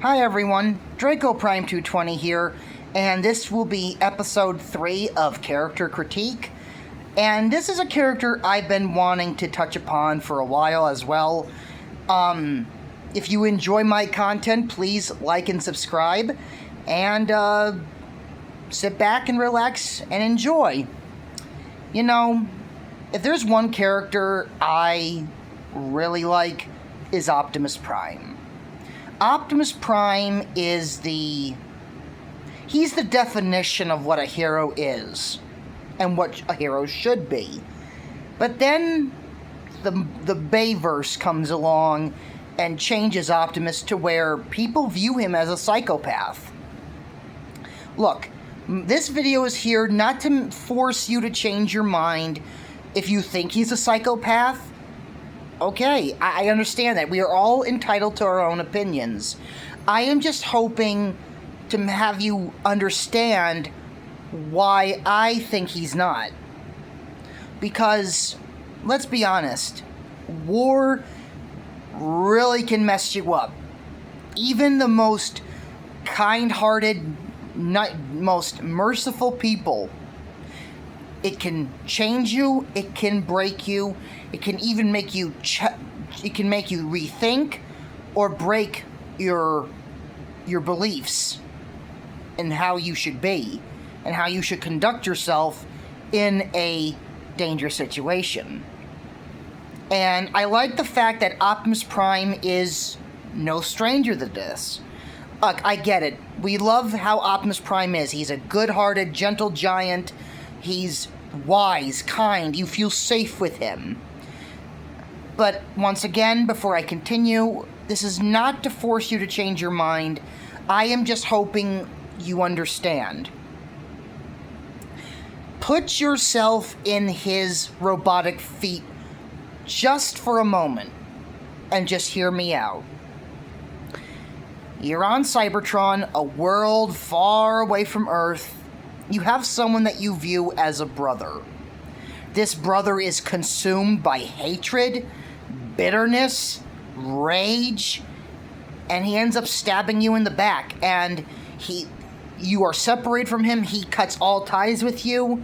Hi everyone, Draco Prime 220 here, and this will be episode 3 of Character Critique. And this is a character I've been wanting to touch upon for a while as well. If you enjoy my content, please like and subscribe, and sit back and relax and enjoy. You know, if there's one character I really like, is Optimus Prime. Optimus Prime is he's the definition of what a hero is and what a hero should be. But then the bayverse comes along and changes Optimus to where people view him as a psychopath. Look, this video is here not to force you to change your mind if you think he's a psychopath. Okay, I understand that. We are all entitled to our own opinions. I am just hoping to have you understand why I think he's not. Because, let's be honest, war really can mess you up. Even the most kind-hearted, most merciful people, it can change you, it can break you, it can even make you rethink or break your beliefs in how you should be and how you should conduct yourself in a dangerous situation. And I like the fact that Optimus Prime is no stranger to this. Look, I get it. We love how Optimus Prime is. He's a good-hearted, gentle giant. He's wise, kind. You feel safe with him. But once again, before I continue, this is not to force you to change your mind. I am just hoping you understand. Put yourself in his robotic feet just for a moment and just hear me out. You're on Cybertron, a world far away from Earth. You have someone that you view as a brother. This brother is consumed by hatred, bitterness, rage, and he ends up stabbing you in the back, and you are separated from him. He cuts all ties with you,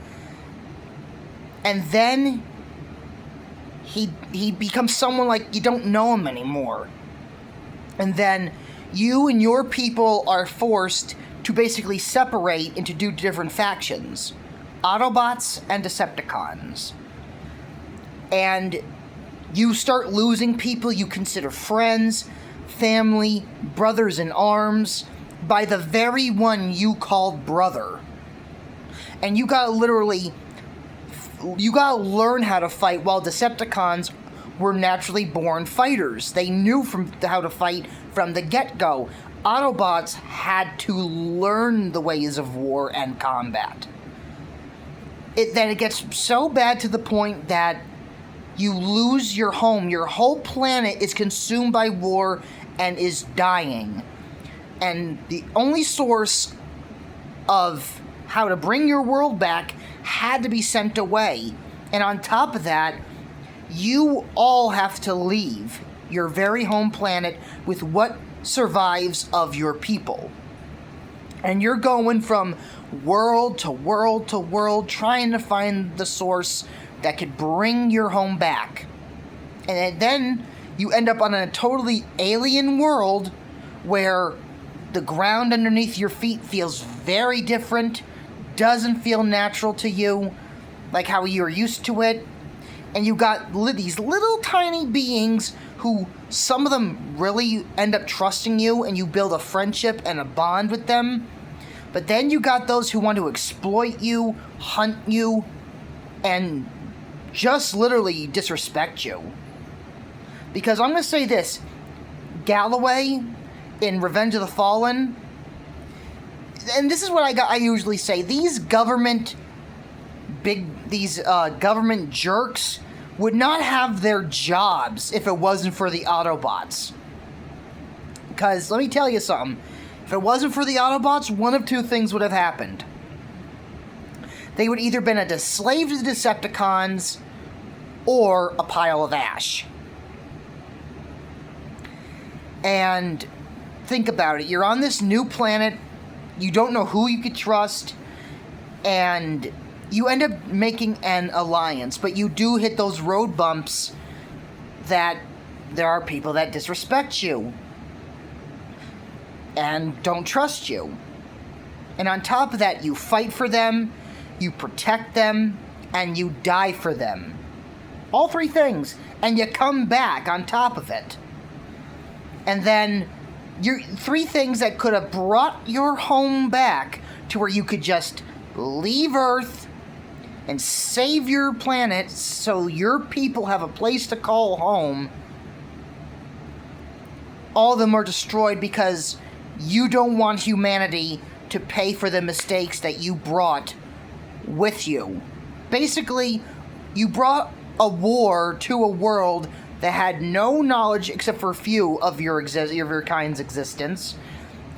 and then he becomes someone like you don't know him anymore. And then you and your people are forced to basically separate into two different factions, Autobots and Decepticons. And you start losing people you consider friends, family, brothers in arms, by the very one you called brother. And you gotta learn how to fight, while Decepticons were naturally born fighters. They knew how to fight from the get-go. Autobots had to learn the ways of war and combat. Then it gets so bad to the point that you lose your home. Your whole planet is consumed by war and is dying. And the only source of how to bring your world back had to be sent away. And on top of that, you all have to leave your very home planet with what survives of your people. And you're going from world to world to world, trying to find the source that could bring your home back. And then you end up on a totally alien world where the ground underneath your feet feels very different, doesn't feel natural to you, like how you're used to it. And you got these little tiny beings who, some of them really end up trusting you, and you build a friendship and a bond with them. But then you got those who want to exploit you, hunt you, and just literally disrespect you. Because I'm going to say this, Galloway in Revenge of the Fallen, and this is what I usually say, these government jerks would not have their jobs if it wasn't for the Autobots. Because, let me tell you something, if it wasn't for the Autobots, one of two things would have happened. They would either been a slave to the Decepticons, or a pile of ash. And think about it. You're on this new planet. You don't know who you could trust. And you end up making an alliance. But you do hit those road bumps that there are people that disrespect you. And don't trust you. And on top of that, you fight for them, you protect them, and you die for them. All three things. And you come back on top of it. And then, your three things that could have brought your home back to where you could just leave Earth and save your planet so your people have a place to call home. All of them are destroyed because you don't want humanity to pay for the mistakes that you brought with you. Basically, you brought a war to a world that had no knowledge except for a few of your kind's existence.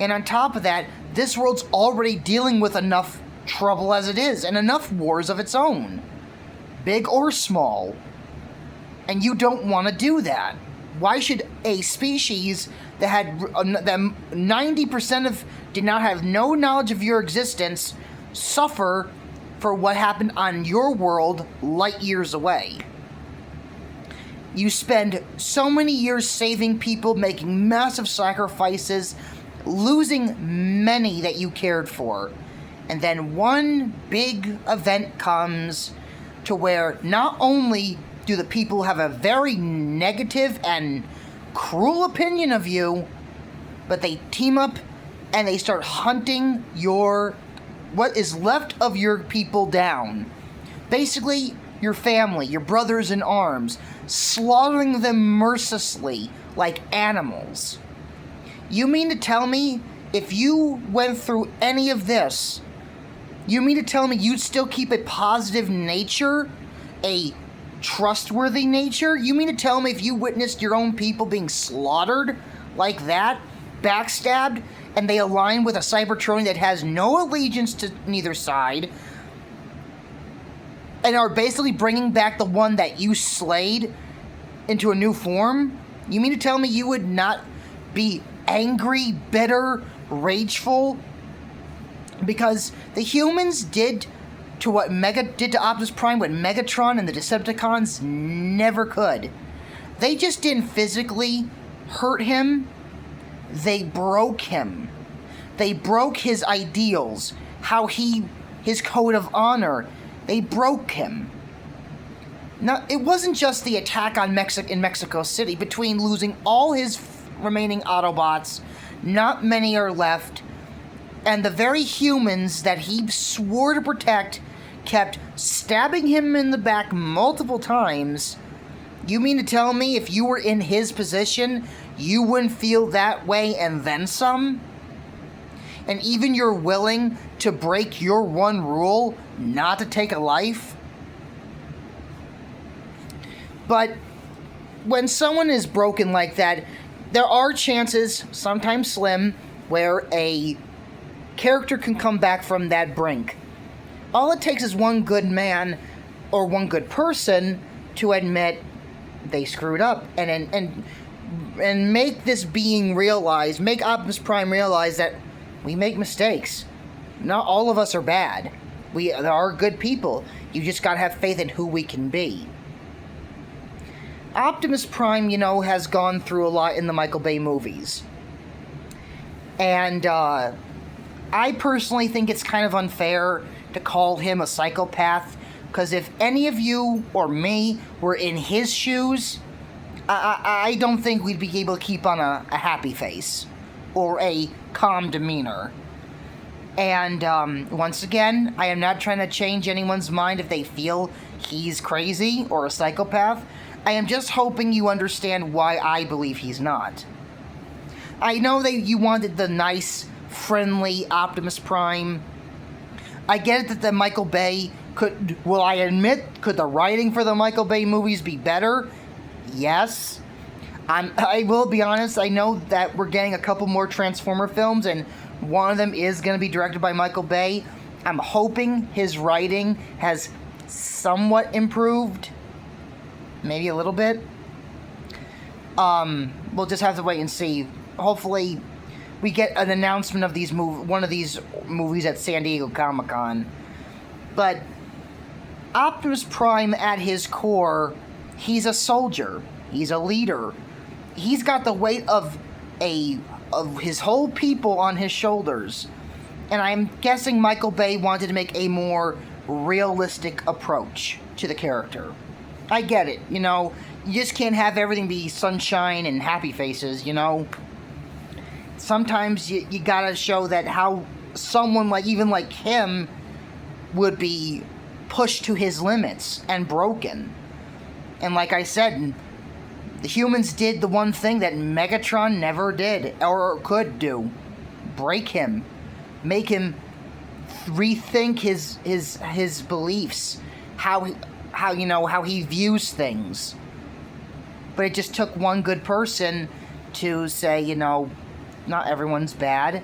And on top of that, this world's already dealing with enough trouble as it is, and enough wars of its own, big or small. And you don't want to do that. Why should a species that had that 90% of did not have no knowledge of your existence suffer for what happened on your world light years away? You spend so many years saving people, making massive sacrifices, losing many that you cared for. And then one big event comes to where not only do the people have a very negative and cruel opinion of you, but they team up and they start hunting what is left of your people down. Basically, your family, your brothers in arms, slaughtering them mercilessly like animals. You mean to tell me if you went through any of this, you mean to tell me you'd still keep a positive nature? A trustworthy nature? You mean to tell me if you witnessed your own people being slaughtered like that, backstabbed, and they align with a Cybertronian that has no allegiance to neither side, and are basically bringing back the one that you slayed into a new form? You mean to tell me you would not be angry, bitter, rageful? Because the humans did to what Mega did to Optimus Prime, what Megatron and the Decepticons never could. They just didn't physically hurt him. They broke him. They broke his ideals, his code of honor. They broke him. Now, it wasn't just the attack on in Mexico City. Between losing all his remaining Autobots, not many are left, and the very humans that he swore to protect kept stabbing him in the back multiple times. You mean to tell me if you were in his position, you wouldn't feel that way and then some? And even you're willing to break your one rule, not to take a life? But when someone is broken like that, there are chances, sometimes slim, where a character can come back from that brink. All it takes is one good man or one good person to admit they screwed up and make this being realize, make Optimus Prime realize that we make mistakes. Not all of us are bad. There are good people. You just gotta have faith in who we can be. Optimus Prime, has gone through a lot in the Michael Bay movies. And I personally think it's kind of unfair to call him a psychopath, because if any of you or me were in his shoes, I don't think we'd be able to keep on a happy face or a calm demeanor. And once again, I am not trying to change anyone's mind if they feel he's crazy or a psychopath. I am just hoping you understand why I believe he's not. I know that you wanted the nice, friendly Optimus Prime. I get it that the Michael Bay could the writing for the Michael Bay movies be better? Yes. I will be honest, I know that we're getting a couple more Transformer films, and one of them is going to be directed by Michael Bay. I'm hoping his writing has somewhat improved. Maybe a little bit. We'll just have to wait and see. Hopefully, we get an announcement of one of these movies at San Diego Comic-Con. But Optimus Prime, at his core, he's a soldier. He's a leader. He's got the weight of his whole people on his shoulders. And I'm guessing Michael Bay wanted to make a more realistic approach to the character. I get it, you know. You just can't have everything be sunshine and happy faces, you know. Sometimes you gotta show that how someone even like him would be pushed to his limits and broken. And like I said, the humans did the one thing that Megatron never did or could do. Break him. Make him rethink his beliefs. How he views things. But it just took one good person to say, you know, not everyone's bad.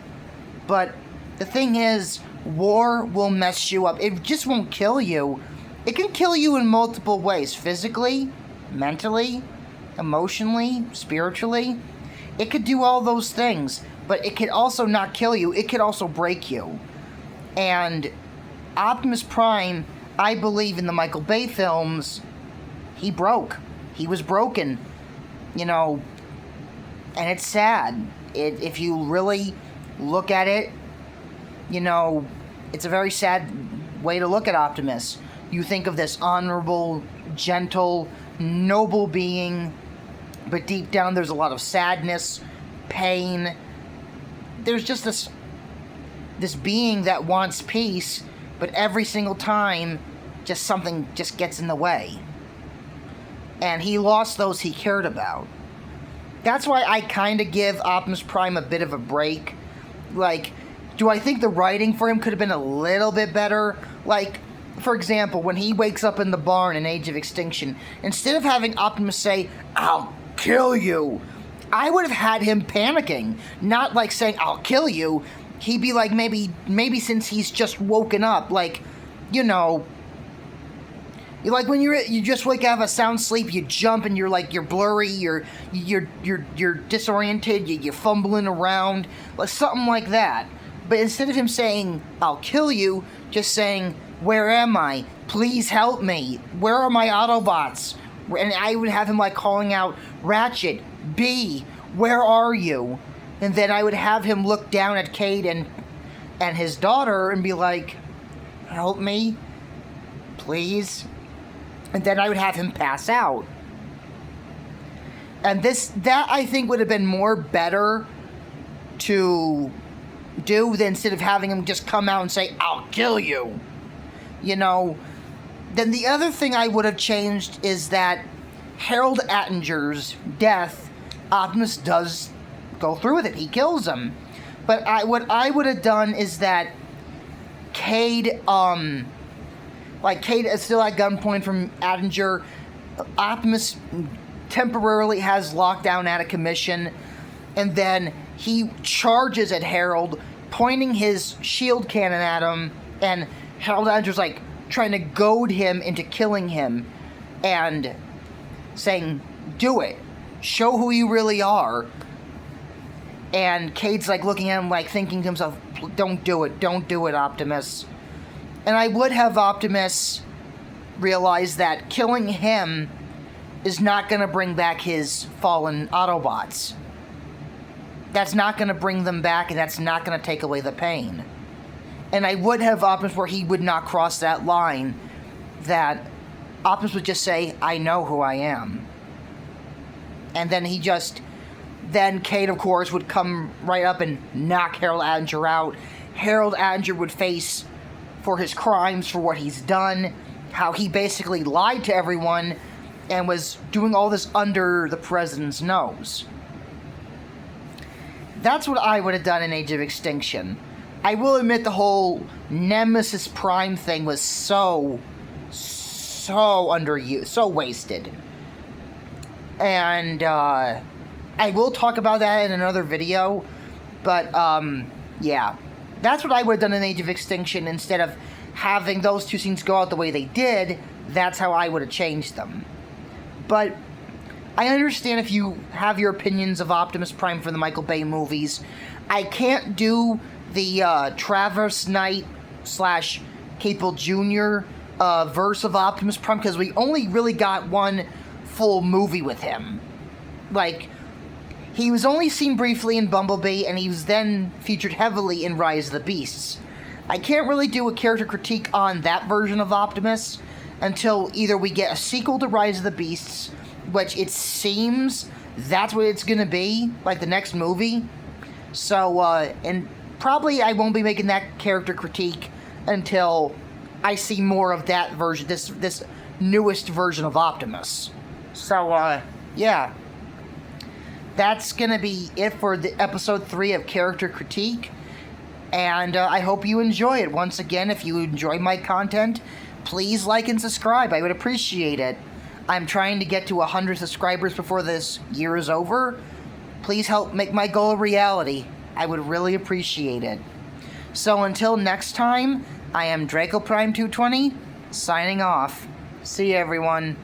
But the thing is, war will mess you up. It just won't kill you. It can kill you in multiple ways. Physically, mentally, emotionally, spiritually. It could do all those things. But it could also not kill you. It could also break you. And Optimus Prime, I believe in the Michael Bay films, he broke. He was broken. You know, and it's sad. If you really look at it, you know, it's a very sad way to look at Optimus. You think of this honorable, gentle, noble being, but deep down there's a lot of sadness, pain. There's just this being that wants peace, but every single time just something just gets in the way. And he lost those he cared about. That's why I kind of give Optimus Prime a bit of a break. Like, do I think the writing for him could have been a little bit better? Like, for example, when he wakes up in the barn in Age of Extinction, instead of having Optimus say, "I'll kill you," I would have had him panicking. Not like saying, "I'll kill you." He'd be like, maybe since he's just woken up, like, you know, like when you just wake out of a sound sleep, you jump and you're blurry, you're disoriented, you're fumbling around, like something like that. But instead of him saying, "I'll kill you," just saying, "Where am I? Please help me. Where are my Autobots?" And I would have him like calling out, "Ratchet, B, where are you?" And then I would have him look down at Cade and his daughter and be like, "Help me, please." And then I would have him pass out. And that I think would have been more better to do than instead of having him just come out and say, "I'll kill you." You know. Then the other thing I would have changed is that Harold Attinger's death, Optimus does go through with it. He kills him. But what I would have done is that Cade is still at gunpoint from Attinger. Optimus temporarily has lockdown out of commission, and then he charges at Harold, pointing his shield cannon at him, and Harold Attinger's like trying to goad him into killing him, and saying, "Do it. Show who you really are." And Cade's like looking at him like thinking to himself, "Don't do it. Don't do it, Optimus." And I would have Optimus realize that killing him is not going to bring back his fallen Autobots. That's not going to bring them back, and that's not going to take away the pain. And I would have Optimus where he would not cross that line, that Optimus would just say, "I know who I am." And then then Cade, of course, would come right up and knock Harold Attinger out. Harold Attinger would face for his crimes, for what he's done, how he basically lied to everyone and was doing all this under the president's nose. That's what I would have done in Age of Extinction. I will admit the whole Nemesis Prime thing was so underused, so wasted. And I will talk about that in another video, but yeah. That's what I would have done in Age of Extinction. Instead of having those two scenes go out the way they did, that's how I would have changed them. But I understand if you have your opinions of Optimus Prime for the Michael Bay movies. I can't do the Travis Knight / Cable Jr. Verse of Optimus Prime because we only really got one full movie with him. Like, he was only seen briefly in Bumblebee, and he was then featured heavily in Rise of the Beasts. I can't really do a character critique on that version of Optimus until either we get a sequel to Rise of the Beasts, which it seems that's what it's gonna be, like the next movie. So, and probably I won't be making that character critique until I see more of that version, this newest version of Optimus. So, yeah. That's gonna be it for the episode 3 of Character Critique. And I hope you enjoy it. Once again, if you enjoy my content, please like and subscribe. I would appreciate it. I'm trying to get to 100 subscribers before this year is over. Please help make my goal a reality. I would really appreciate it. So until next time, I am Draco Prime 220, signing off. See you, everyone.